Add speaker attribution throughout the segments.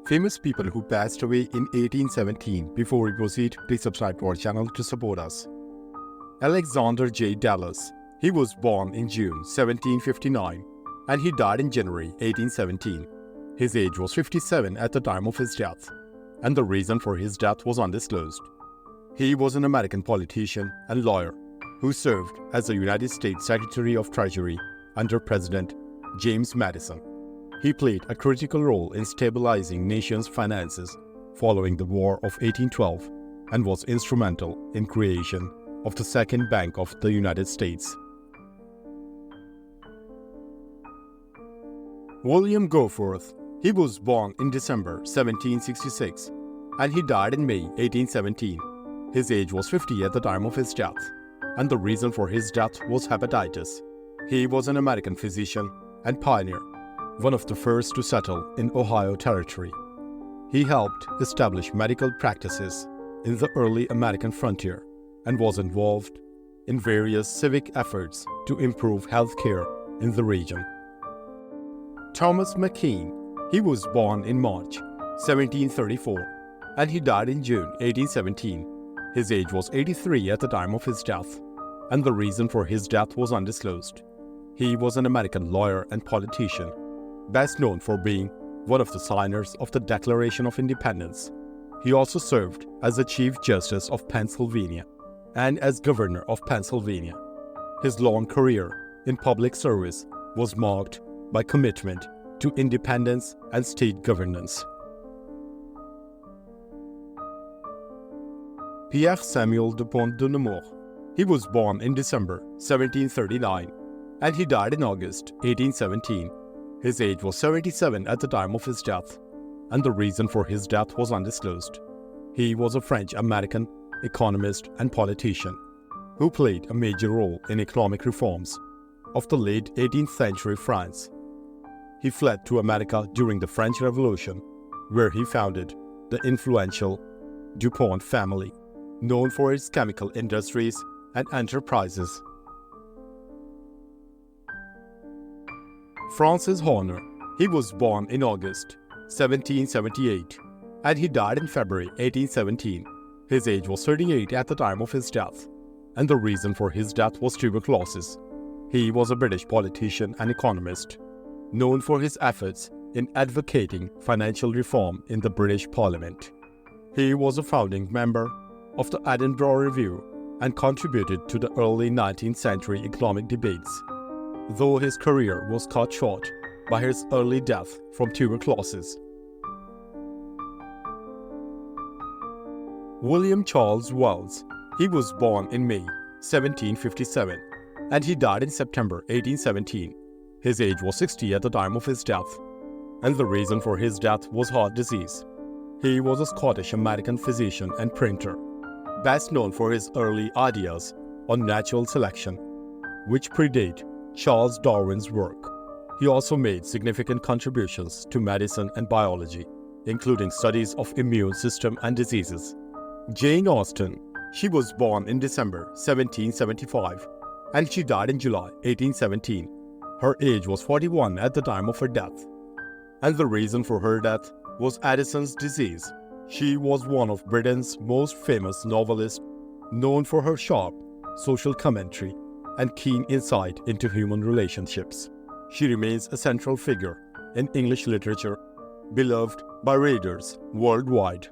Speaker 1: Famous people who passed away in 1817. Before we proceed, please subscribe to our channel to support us. Alexander J. Dallas. He was born in June 1759 and he died in January 1817. His age was 57 at the time of his death, and the reason for his death was undisclosed. He was an American politician and lawyer who served as the United States Secretary of Treasury under President James Madison. He played a critical role in stabilizing nation's finances following the War of 1812 and was instrumental in creation of the Second Bank of the United States. William Goforth. He was born in December 1766 and he died in May 1817. His age was 50 at the time of his death, and the reason for his death was hepatitis. He was an American physician and pioneer, one of the first to settle in Ohio Territory. He helped establish medical practices in the early American frontier and was involved in various civic efforts to improve health care in the region. Thomas McKean. He was born in March 1734 and he died in June 1817. His age was 83 at the time of his death, and the reason for his death was undisclosed. He was an American lawyer and politician, best known for being one of the signers of the Declaration of Independence. He also served as the Chief Justice of Pennsylvania and as Governor of Pennsylvania. His long career in public service was marked by commitment to independence and state governance. Pierre Samuel Dupont de Nemours. He was born in December 1739 and he died in August 1817. His age was 77 at the time of his death, and the reason for his death was undisclosed. He was a French-American economist and politician who played a major role in economic reforms of the late 18th century France. He fled to America during the French Revolution, where he founded the influential DuPont family, known for its chemical industries and enterprises. Francis Horner. He was born in August 1778 and he died in February 1817. His age was 38 at the time of his death, and the reason for his death was tuberculosis. He was a British politician and economist, known for his efforts in advocating financial reform in the British Parliament. He was a founding member of the Edinburgh Review and contributed to the early 19th century economic debates, though his career was cut short by his early death from tuberculosis. William Charles Wells. He was born in May 1757 and he died in September 1817. His age was 60 at the time of his death, and the reason for his death was heart disease. He was a Scottish-American physician and printer, best known for his early ideas on natural selection, which predate Charles Darwin's work. He also made significant contributions to medicine and biology, including studies of immune system and diseases. Jane Austen. She was born in December 1775 and she died in July 1817. Her age was 41 at the time of her death, and the reason for her death was Addison's disease. She was one of Britain's most famous novelists, known for her sharp social commentary and keen insight into human relationships. She remains a central figure in English literature, beloved by readers worldwide.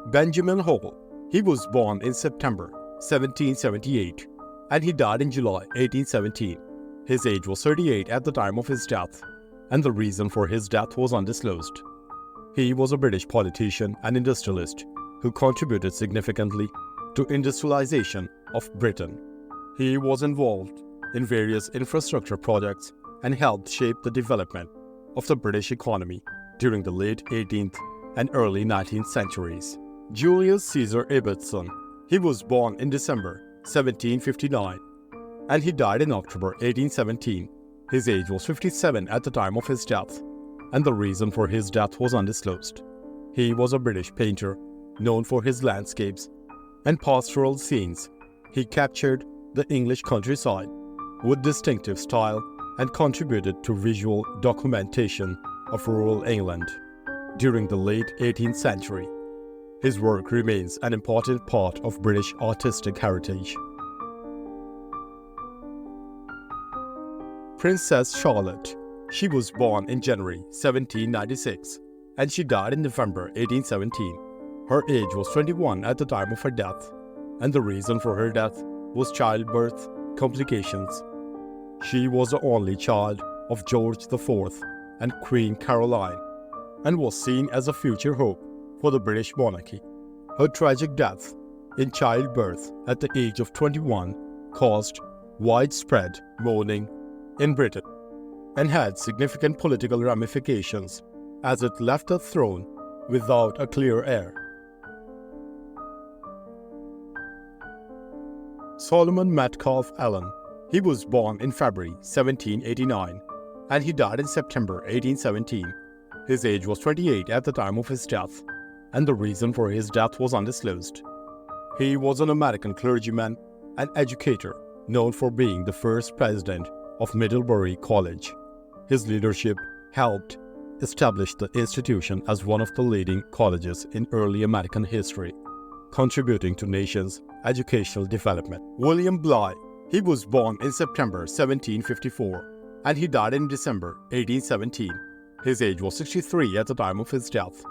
Speaker 1: Benjamin Hall. He was born in September 1778 and he died in July 1817. His age was 38 at the time of his death, and the reason for his death was undisclosed. He was a British politician and industrialist who contributed significantly to industrialization of Britain. He was involved in various infrastructure projects and helped shape the development of the British economy during the late 18th and early 19th centuries. Julius Caesar Ibbotson. He was born in December 1759 and he died in October 1817. His age was 57 at the time of his death, and the reason for his death was undisclosed. He was a British painter known for his landscapes and pastoral scenes. He captured the English countryside with distinctive style and contributed to visual documentation of rural England. during the late 18th century. His work remains an important part of British artistic heritage. Princess Charlotte. She was born in January 1796 and she died in November 1817. Her age was 21 at the time of her death, and the reason for her death was childbirth complications. She was the only child of George IV and Queen Caroline, and was seen as a future hope for the British monarchy. Her tragic death in childbirth at the age of 21 caused widespread mourning in Britain and had significant political ramifications as it left the throne without a clear heir. Solomon Metcalfe Allen. He was born in February 1789 and he died in September 1817. His age was 28 at the time of his death, and the reason for his death was undisclosed. He was an American clergyman and educator known for being the first president of Middlebury College. His leadership helped establish the institution as one of the leading colleges in early American history, contributing to nation's educational development. William Bligh. He was born in September 1754 and he died in December 1817. His age was 63 at the time of his death,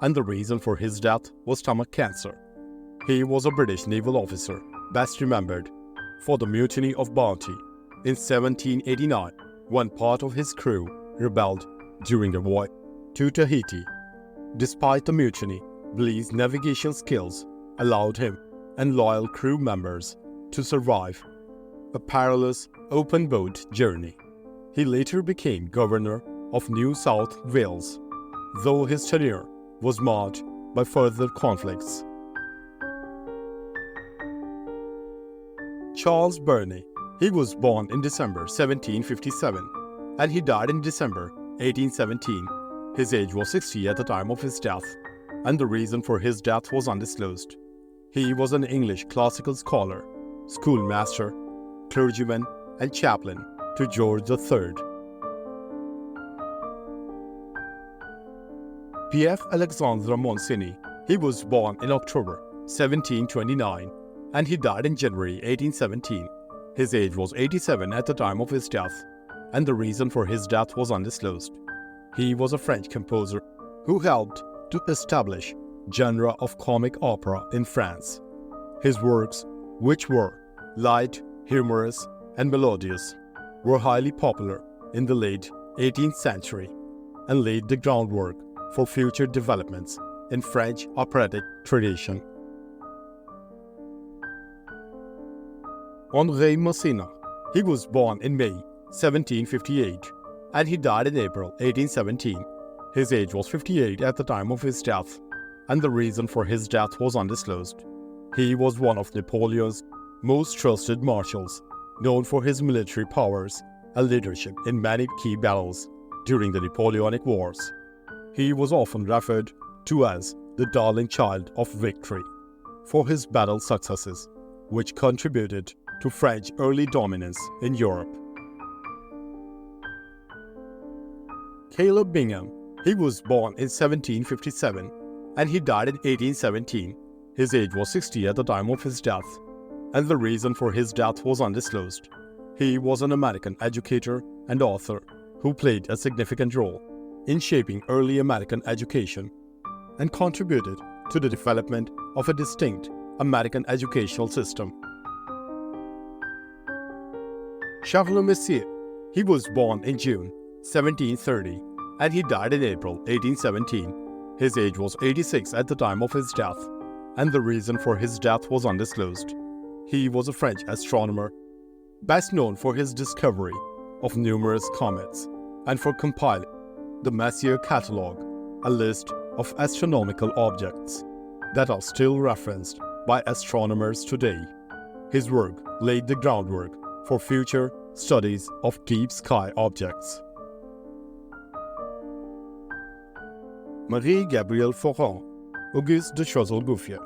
Speaker 1: and the reason for his death was stomach cancer. He was a British naval officer, best remembered for the Mutiny of Bounty in 1789, when part of his crew rebelled during the voyage to Tahiti. Despite the mutiny, Bligh's navigation skills allowed him and loyal crew members to survive a perilous open-boat journey. He later became governor of New South Wales, though his tenure was marred by further conflicts. Charles Burney. He was born in December 1757 and he died in December 1817. His age was 60 at the time of his death, and the reason for his death was undisclosed. He was an English classical scholar, schoolmaster, clergyman, and chaplain to George III. P.F. Alexandre Monsigny. He was born in October 1729 and he died in January 1817. His age was 87 at the time of his death, and the reason for his death was undisclosed. He was a French composer who helped to establish genre of comic opera in France. His works, which were light, humorous, and melodious, were highly popular in the late 18th century and laid the groundwork for future developments in French operatic tradition. André Masséna. He was born in May 1758 and he died in April 1817. His age was 58 at the time of his death, and the reason for his death was undisclosed. He was one of Napoleon's most trusted marshals, known for his military powers and leadership in many key battles during the Napoleonic Wars. He was often referred to as the darling child of victory for his battle successes, which contributed to French early dominance in Europe. Caleb Bingham. He was born in 1757 and he died in 1817. His age was 60 at the time of his death, and the reason for his death was undisclosed. He was an American educator and author who played a significant role in shaping early American education and contributed to the development of a distinct American educational system. Charles Messier. He was born in June 1730 and he died in April 1817. His age was 86 at the time of his death, and the reason for his death was undisclosed. He was a French astronomer, best known for his discovery of numerous comets and for compiling the Messier Catalogue, a list of astronomical objects that are still referenced by astronomers today. His work laid the groundwork for future studies of deep sky objects. Marie-Gabrielle Forant. Auguste de Choiseul-Gouffier.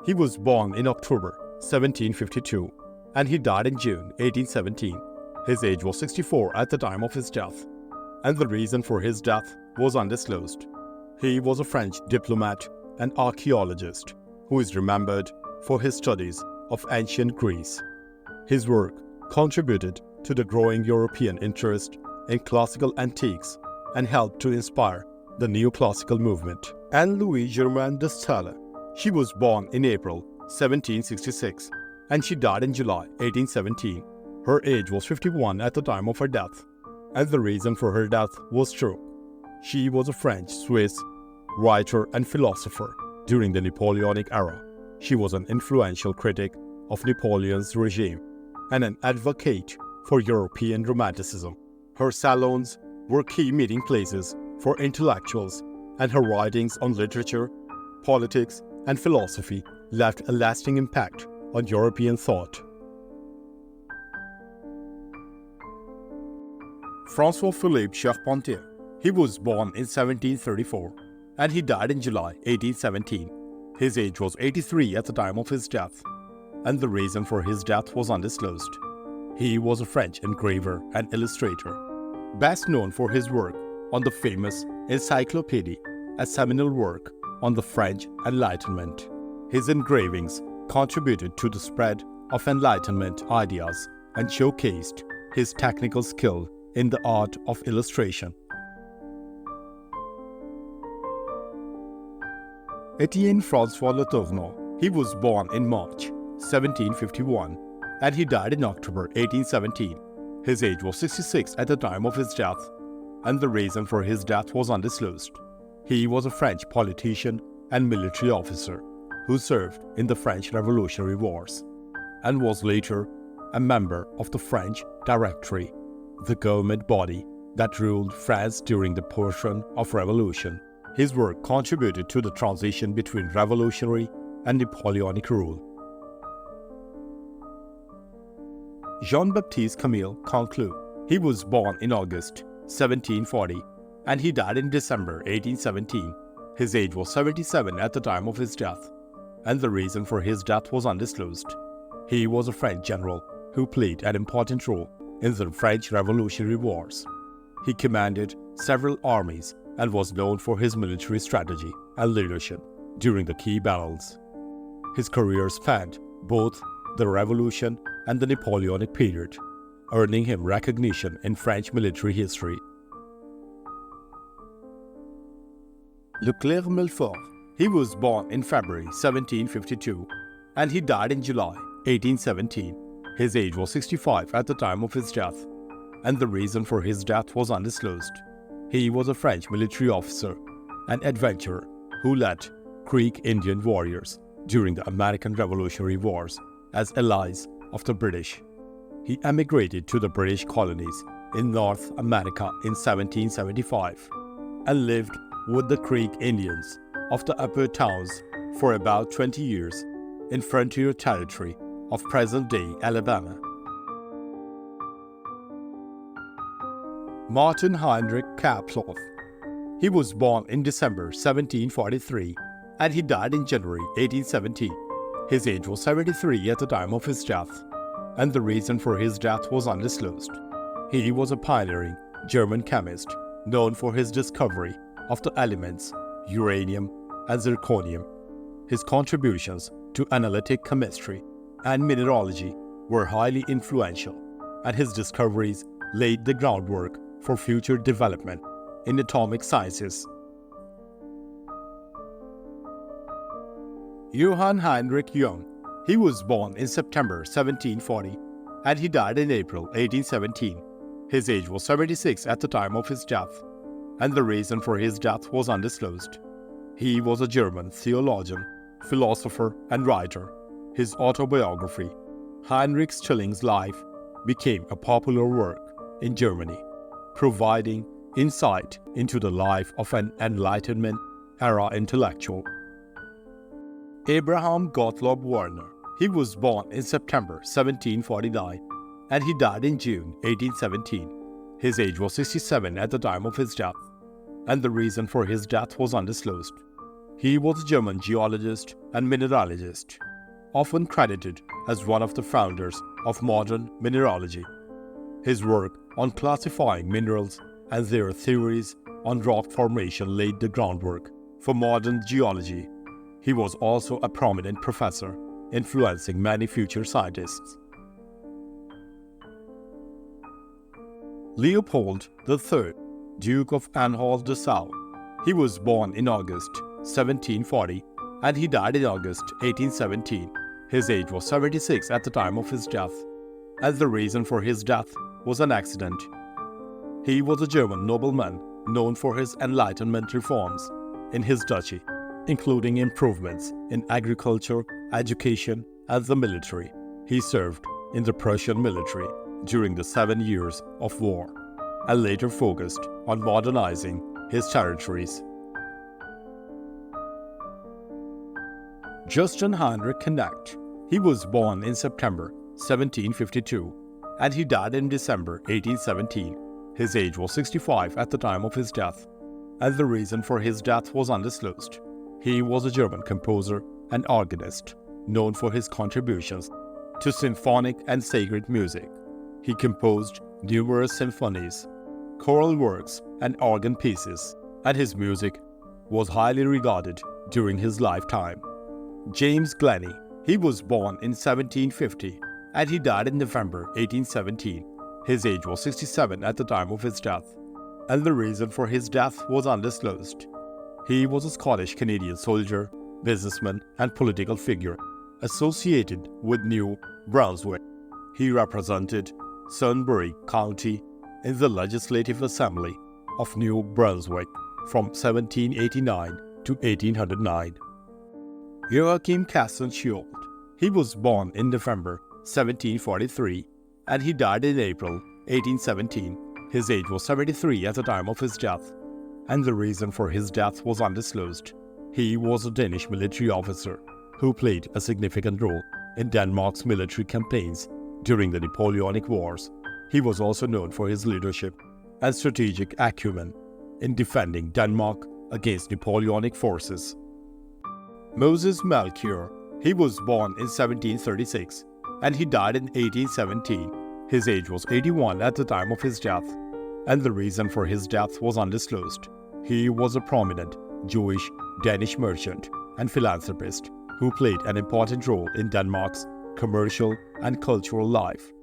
Speaker 1: He was born in October 1752 and he died in June 1817. His age was 64 at the time of his death, and the reason for his death was undisclosed. He was a French diplomat and archaeologist who is remembered for his studies of ancient Greece. His work contributed to the growing European interest in classical antiques and helped to inspire the neoclassical movement. Anne-Louise Germain de Staël. She was born in April 1766 and she died in July 1817. Her age was 51 at the time of her death, and the reason for her death was stroke. She was a French-Swiss writer and philosopher during the Napoleonic era. She was an influential critic of Napoleon's regime and an advocate for European Romanticism. Her salons were key meeting places for intellectuals, and her writings on literature, politics, and philosophy left a lasting impact on European thought. François-Philippe Charpentier. He was born in 1734 and he died in July 1817. His age was 83 at the time of his death, and the reason for his death was undisclosed. He was a French engraver and illustrator, best known for his work on the famous Encyclopédie, a seminal work on the French Enlightenment. His engravings contributed to the spread of Enlightenment ideas and showcased his technical skill in the art of illustration. Étienne François Le Tourneau. He was born in March 1751 and he died in October 1817. His age was 66 at the time of his death, and the reason for his death was undisclosed. He was a French politician and military officer who served in the French Revolutionary Wars and was later a member of the French Directory, the government body that ruled France during the portion of revolution. His work contributed to the transition between revolutionary and Napoleonic rule. Jean-Baptiste Camille Conclus. He was born in August 1740 and he died in December 1817. His age was 77 at the time of his death, and the reason for his death was undisclosed. He was a French general who played an important role in the French Revolutionary Wars. He commanded several armies and was known for his military strategy and leadership during the key battles. His career spanned both the Revolution and the Napoleonic period, earning him recognition in French military history. Leclerc Milfort. He was born in February 1752 and he died in July 1817. His age was 65 at the time of his death, and the reason for his death was undisclosed. He was a French military officer and adventurer who led Creek Indian warriors during the American Revolutionary Wars as allies of the British. He emigrated to the British colonies in North America in 1775 and lived with the Creek Indians of the Upper Towns for about 20 years in frontier territory of present-day Alabama. Martin Heinrich Kaploff. He was born in December 1743 and he died in January 1817. His age was 73 at the time of his death, and the reason for his death was undisclosed. He was a pioneering German chemist known for his discovery of the elements uranium and zirconium. His contributions to analytic chemistry and mineralogy were highly influential, and his discoveries laid the groundwork for future development in atomic sciences. Johann Heinrich Jung. He was born in September 1740 and he died in April 1817. His age was 76 at the time of his death, and the reason for his death was undisclosed. He was a German theologian, philosopher, and writer. His autobiography, Heinrich Stilling's Life, became a popular work in Germany, providing insight into the life of an Enlightenment-era intellectual. Abraham Gottlob Werner. He was born in September 1749 and he died in June 1817. His age was 67 at the time of his death, and the reason for his death was undisclosed. He was a German geologist and mineralogist, often credited as one of the founders of modern mineralogy. His work on classifying minerals and their theories on rock formation laid the groundwork for modern geology. He was also a prominent professor, influencing many future scientists. Leopold III, Duke of Anhalt-Dessau. He was born in August 1740 and he died in August 1817. His age was 76 at the time of his death, and the reason for his death was an accident. He was a German nobleman known for his Enlightenment reforms in his duchy, including improvements in agriculture, education, and the military. He served in the Prussian military during the 7 years of war and later focused on modernizing his territories. Justin Heinrich Knecht. He was born in September 1752 and he died in December 1817. His age was 65 at the time of his death, and the reason for his death was undisclosed. He was a German composer and organist, known for his contributions to symphonic and sacred music. He composed numerous symphonies, choral works, and organ pieces, and his music was highly regarded during his lifetime. James Glennie. He was born in 1750 and he died in November 1817. His age was 67 at the time of his death, and the reason for his death was undisclosed. He was a Scottish-Canadian soldier, businessman, and political figure associated with New Brunswick. He represented Sunbury County in the Legislative Assembly of New Brunswick from 1789 to 1809. Joachim Casten-Schiold. He was born in November 1743 and he died in April 1817. His age was 73 at the time of his death, and the reason for his death was undisclosed. He was a Danish military officer who played a significant role in Denmark's military campaigns during the Napoleonic Wars. He was also known for his leadership and strategic acumen in defending Denmark against Napoleonic forces. Moses Melchior. He was born in 1736 and he died in 1817. His age was 81 at the time of his death, and the reason for his death was undisclosed. He was a prominent Jewish Danish merchant and philanthropist who played an important role in Denmark's commercial and cultural life.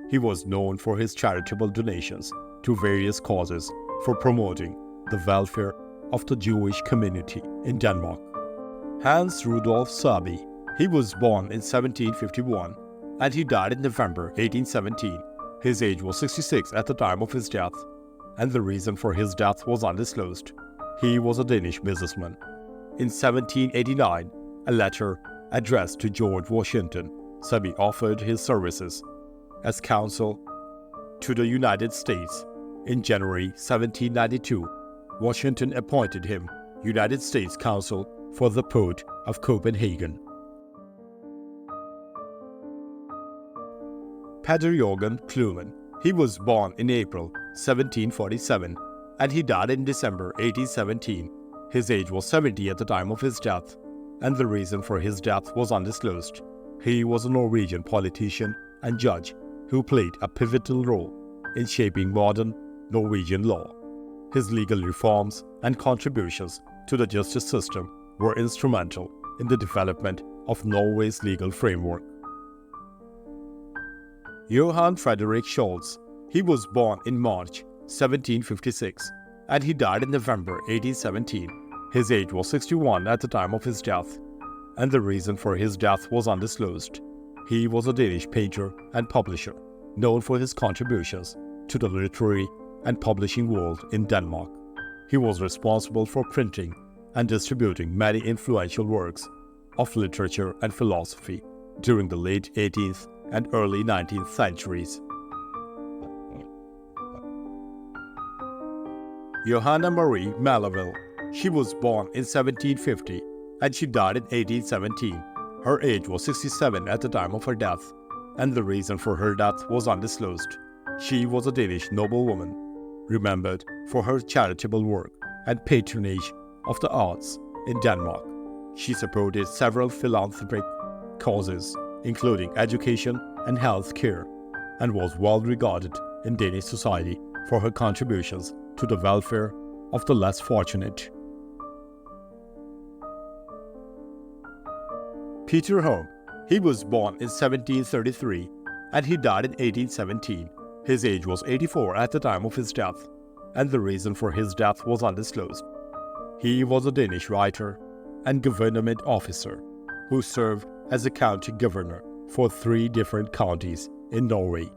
Speaker 1: He was known for his charitable donations to various causes for promoting the welfare of the Jewish community in Denmark. Hans Rudolf Sabi. He was born in 1751 and he died in November 1817. His age was 66 at the time of his death, and the reason for his death was undisclosed. He was a Danish businessman. In 1789, a letter addressed to George Washington, Sabi offered his services as counsel to the United States. In January 1792, Washington appointed him United States Consul for the Port of Copenhagen. Peder Jørgen Kluman. He was born in April 1747 and he died in December 1817. His age was 70 at the time of his death, and the reason for his death was undisclosed. He was a Norwegian politician and judge who played a pivotal role in shaping modern Norwegian law. His legal reforms and contributions to the justice system were instrumental in the development of Norway's legal framework. Johann Frederick Scholz. He was born in March 1756 and he died in November 1817. His age was 61 at the time of his death, and the reason for his death was undisclosed. He was a Danish painter and publisher, known for his contributions to the literary and publishing world in Denmark. He was responsible for printing and distributing many influential works of literature and philosophy during the late 18th and early 19th centuries. Johanna Marie Malaville. She was born in 1750 and she died in 1817. Her age was 67 at the time of her death, and the reason for her death was undisclosed. She was a Danish noblewoman, remembered for her charitable work and patronage of the arts in Denmark. She supported several philanthropic causes, including education and health care, and was well regarded in Danish society for her contributions to the welfare of the less fortunate. Peter Home. He was born in 1733 and he died in 1817. His age was 84 at the time of his death, and the reason for his death was undisclosed. He was a Danish writer and government officer who served as a county governor for 3 different counties in Norway.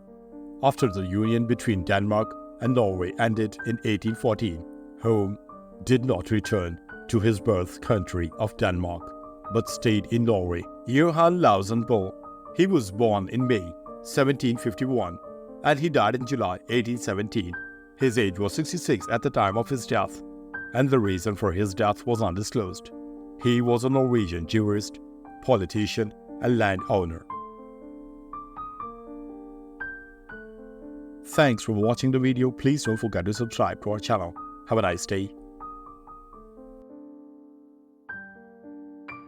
Speaker 1: After the union between Denmark and Norway ended in 1814, Home did not return to his birth country of Denmark, but stayed in Norway. Johan Lausenbo. He was born in May 1751 and he died in July 1817. His age was 66 at the time of his death, and the reason for his death was undisclosed. He was a Norwegian jurist, politician, and landowner. Thanks for watching the video. Please don't forget to subscribe to our channel. Have a nice day.